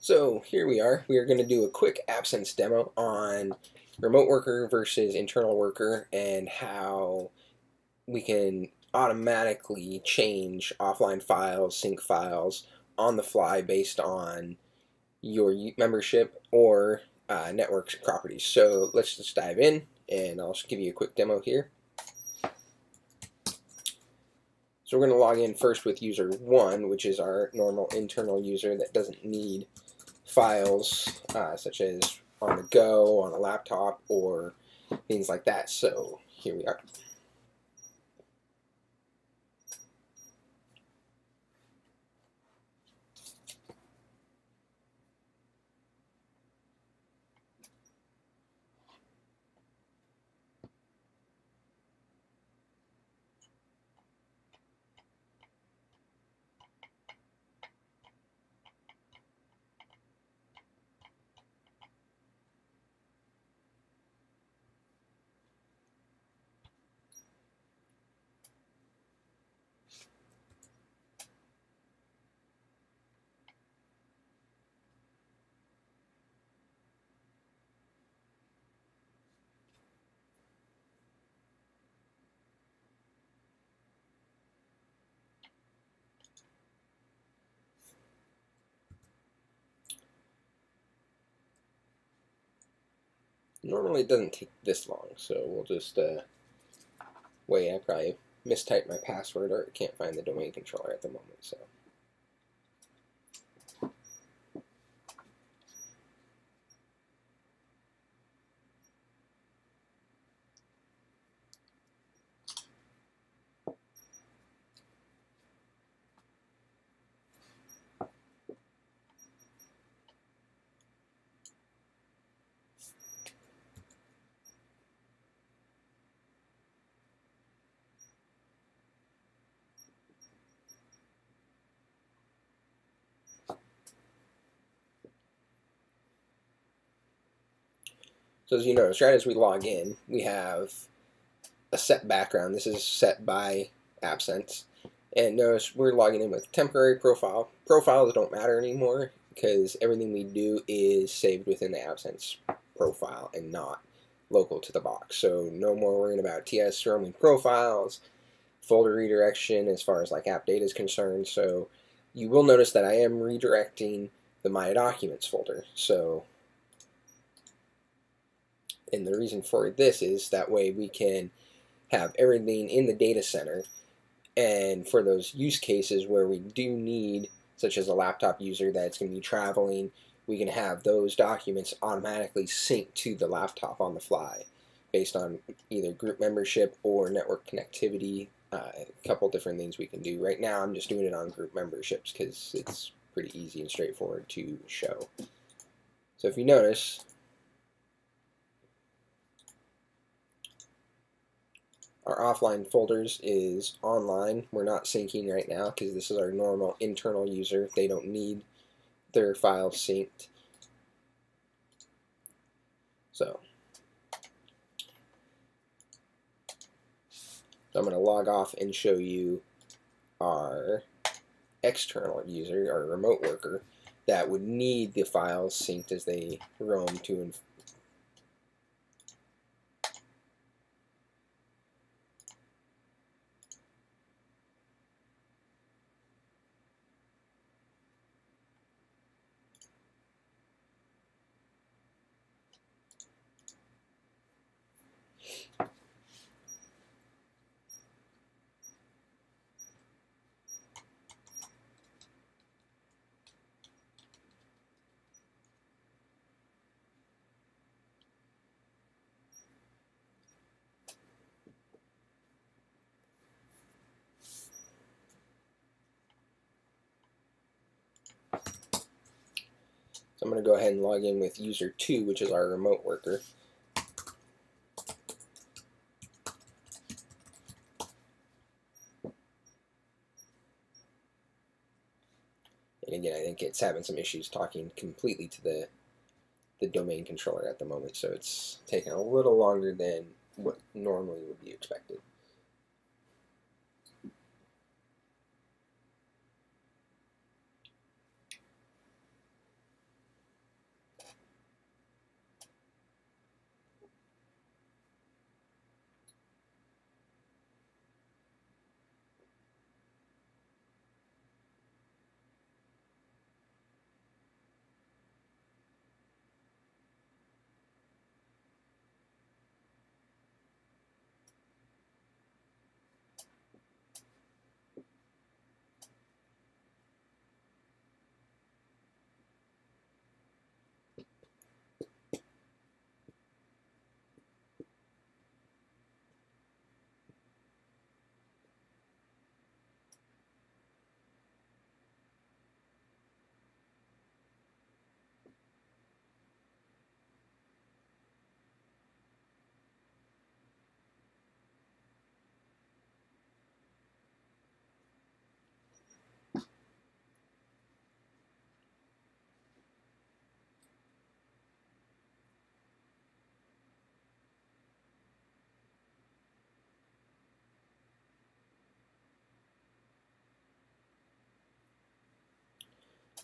So here we are. We are going to do a quick AppSense demo on remote worker versus internal worker and how we can automatically change offline files, sync files on the fly based on your membership or network properties. So let's just dive in and I'll just give you a quick demo here. So we're going to log in first with user 1, which is our normal internal user that doesn't need files such as on the go, on a laptop, or things like that. So here we are. Normally it doesn't take this long, so we'll just wait. I probably mistyped my password or can't find the domain controller at the moment. So as you notice, right as we log in, we have a set background. This is set by AppSense. And notice we're logging in with temporary profile. Profiles don't matter anymore because everything we do is saved within the AppSense profile and not local to the box. So no more worrying about TS roaming profiles, folder redirection as far as like app data is concerned. So you will notice that I am redirecting the My Documents folder. So, and the reason for this is that way we can have everything in the data center, and for those use cases where we do need, such as a laptop user that's going to be traveling, we can have those documents automatically sync to the laptop on the fly based on either group membership or network connectivity. A couple different things we can do. Right now I'm just doing it on group memberships because it's pretty easy and straightforward to show. So if you notice, our offline folders is online. We're not syncing right now because this is our normal internal user. They don't need their files synced. So I'm going to log off and show you our external user, our remote worker, that would need the files synced as they roam to and So I'm going to go ahead and log in with user 2, which is our remote worker. And again, I think it's having some issues talking completely to the domain controller at the moment, so it's taking a little longer than what normally would be expected.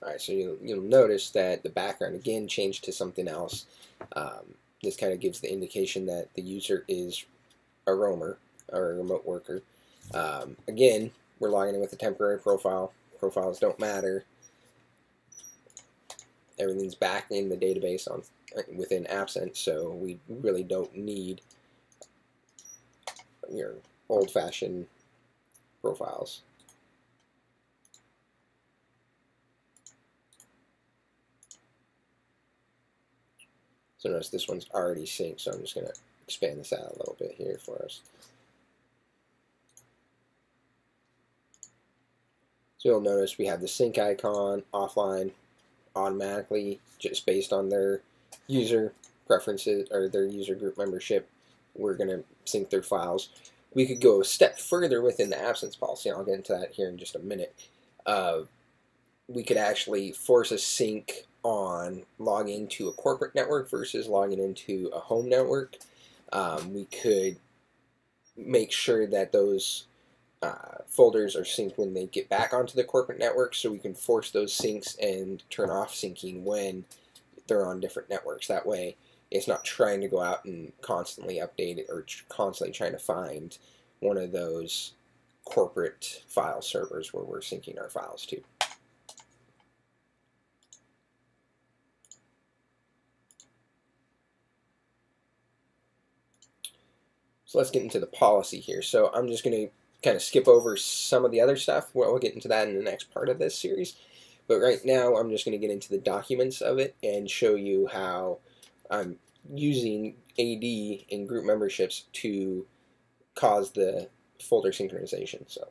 Alright, so you'll notice that the background again changed to something else. This kind of gives the indication that the user is a roamer or a remote worker. Again, we're logging in with a temporary profile. Profiles don't matter. Everything's back in the database within AppSense, so we really don't need your old-fashioned profiles. So notice this one's already synced, so I'm just going to expand this out a little bit here for us. So you'll notice we have the sync icon offline automatically just based on their user preferences or their user group membership. We're going to sync their files. We could go a step further within the AppSense policy. I'll get into that here in just a minute. We could actually force a sync on logging to a corporate network versus logging into a home network. We could make sure that those folders are synced when they get back onto the corporate network, so we can force those syncs and turn off syncing when they're on different networks. That way it's not trying to go out and constantly update it or constantly trying to find one of those corporate file servers where we're syncing our files to. So let's get into the policy here. So I'm just going to kind of skip over some of the other stuff. We'll get into that in the next part of this series. But right now I'm just going to get into the documents of it and show you how I'm using AD in group memberships to cause the folder synchronization. So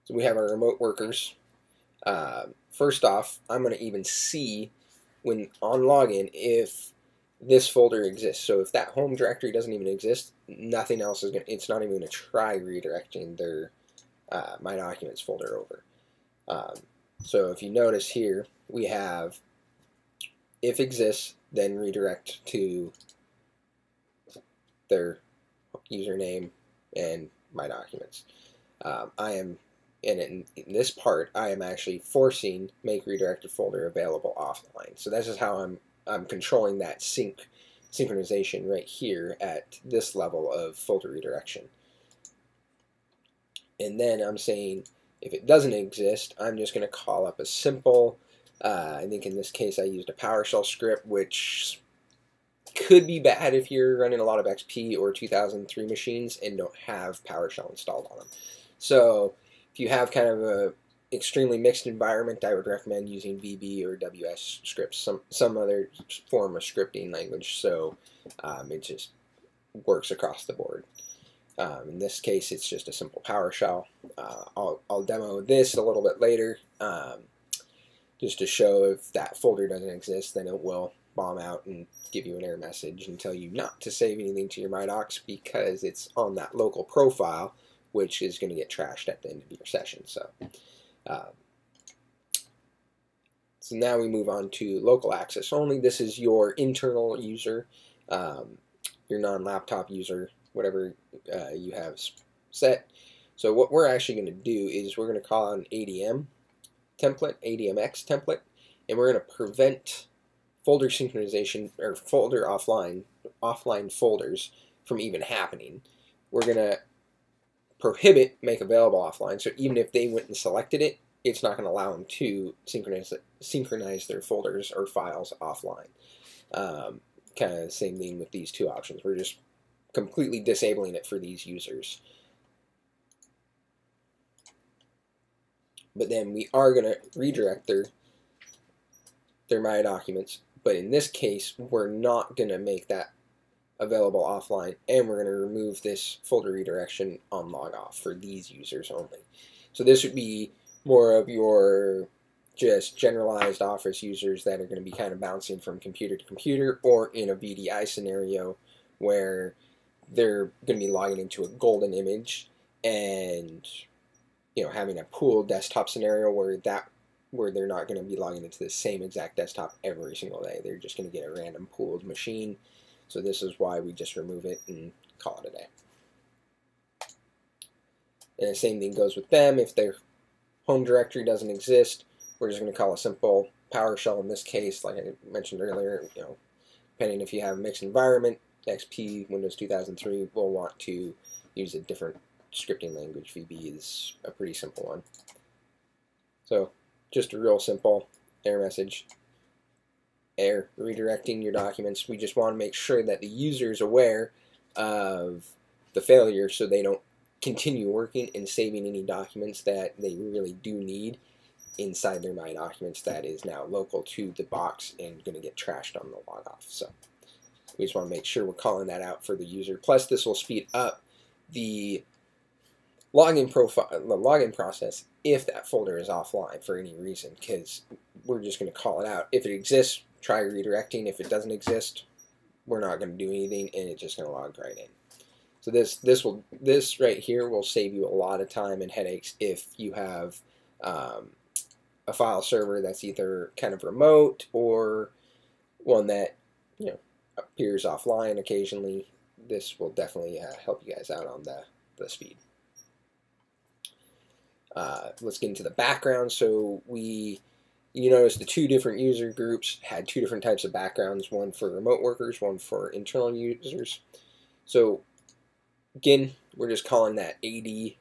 we have our remote workers. First off, I'm going to even see when on login if this folder exists. So if that home directory doesn't even exist, nothing else is going to, it's not even going to try redirecting their My Documents folder over. So if you notice here, we have if exists, then redirect to their username and My Documents. And in this part, I am actually forcing make redirected folder available offline. So this is how I'm controlling that synchronization right here at this level of folder redirection. And then I'm saying if it doesn't exist, I'm just going to call up a simple, I think in this case I used a PowerShell script, which could be bad if you're running a lot of XP or 2003 machines and don't have PowerShell installed on them. So if you have kind of a extremely mixed environment, I would recommend using VB or WS scripts, some other form of scripting language, so it just works across the board. In this case, it's just a simple PowerShell. I'll demo this a little bit later, just to show if that folder doesn't exist, then it will bomb out and give you an error message and tell you not to save anything to your MyDocs because it's on that local profile, which is going to get trashed at the end of your session. So now we move on to local access only. This is your internal user, your non-laptop user, whatever you have set. So what we're actually going to do is we're going to call an ADM template, ADMX template, and we're going to prevent folder synchronization or folder offline folders from even happening. We're going to prohibit make available offline, so even if they went and selected it, it's not going to allow them to synchronize their folders or files offline. Kind of the same thing with these two options. We're just completely disabling it for these users. But then we are going to redirect their My Documents, but in this case we're not going to make that available offline, and we're going to remove this folder redirection on logoff for these users only. So this would be more of your just generalized Office users that are going to be kind of bouncing from computer to computer, or in a VDI scenario where they're going to be logging into a golden image and having a pooled desktop scenario where they're not going to be logging into the same exact desktop every single day. They're just going to get a random pooled machine. So this is why we just remove it and call it a day. And the same thing goes with them. If they're home directory doesn't exist, we're just going to call a simple PowerShell in this case, like I mentioned earlier. Depending if you have a mixed environment, XP, Windows 2003, we'll want to use a different scripting language. VB is a pretty simple one. So just a real simple error message. Error, redirecting your documents. We just want to make sure that the user is aware of the failure so they don't continue working and saving any documents that they really do need inside their My Documents that is now local to the box and going to get trashed on the log off. So we just want to make sure we're calling that out for the user. Plus, this will speed up the login process if that folder is offline for any reason, because we're just going to call it out. If it exists, try redirecting. If it doesn't exist, we're not going to do anything, and it's just going to log right in. So this right here will save you a lot of time and headaches if you have a file server that's either kind of remote or one that appears offline occasionally. This will definitely help you guys out on the speed. Let's get into the background. So you notice the two different user groups had two different types of backgrounds, one for remote workers, one for internal users. So again, we're just calling that AD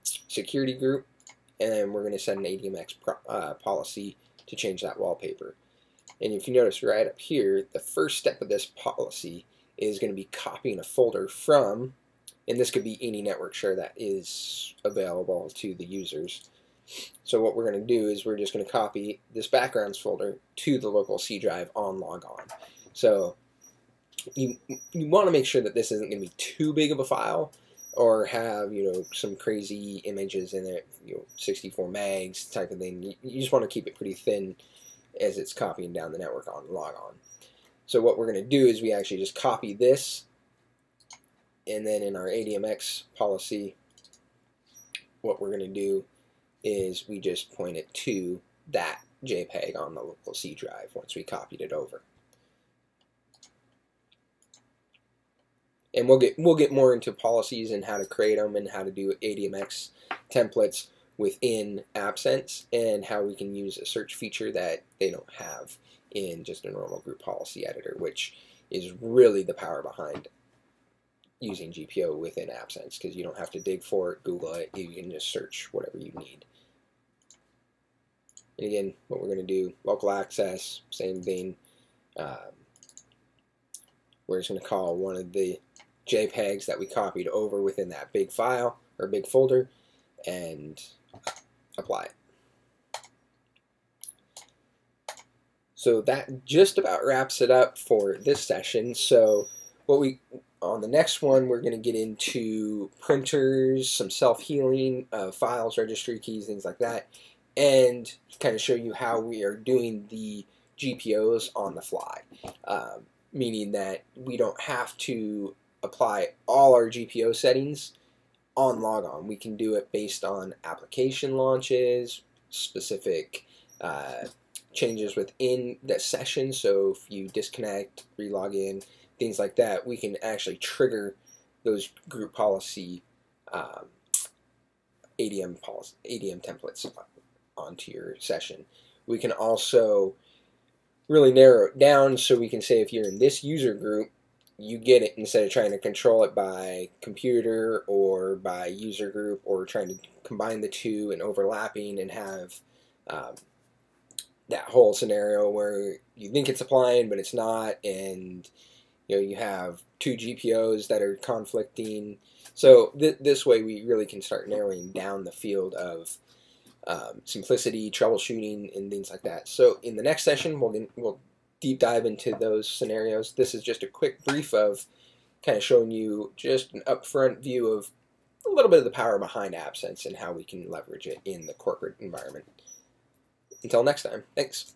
security group, and then we're going to send an ADMX policy to change that wallpaper. And if you notice right up here, the first step of this policy is going to be copying a folder from, and this could be any network share that is available to the users. So what we're going to do is we're just going to copy this backgrounds folder to the local C drive on logon. So you want to make sure that this isn't going to be too big of a file or have some crazy images in it, 64 megs type of thing. You just want to keep it pretty thin as it's copying down the network on logon. So what we're going to do is we actually just copy this, and then in our ADMX policy, what we're going to do is we just point it to that JPEG on the local C drive once we copied it over. And we'll get more into policies and how to create them and how to do ADMX templates within AppSense, and how we can use a search feature that they don't have in just a normal group policy editor, which is really the power behind using GPO within AppSense, because you don't have to dig for it, Google it, you can just search whatever you need. And again, what we're going to do, local access, same thing. We're just going to call one of the JPEGs that we copied over within that big file or big folder and apply it. So that just about wraps it up for this session. So on the next one, we're going to get into printers, some self-healing, files, registry keys, things like that, and kind of show you how we are doing the GPOs on the fly, meaning that we don't have to apply all our GPO settings on logon. We can do it based on application launches, specific changes within that session. So if you disconnect, relog in, things like that, we can actually trigger those group policy ADM templates onto your session. We can also really narrow it down, so we can say if you're in this user group, you get it instead of trying to control it by computer or by user group, or trying to combine the two and overlapping and have that whole scenario where you think it's applying but it's not, and you have two GPOs that are conflicting. So this way we really can start narrowing down the field of simplicity, troubleshooting, and things like that. So in the next session, we'll deep dive into those scenarios. This is just a quick brief of kind of showing you just an upfront view of a little bit of the power behind AppSense and how we can leverage it in the corporate environment. Until next time, thanks.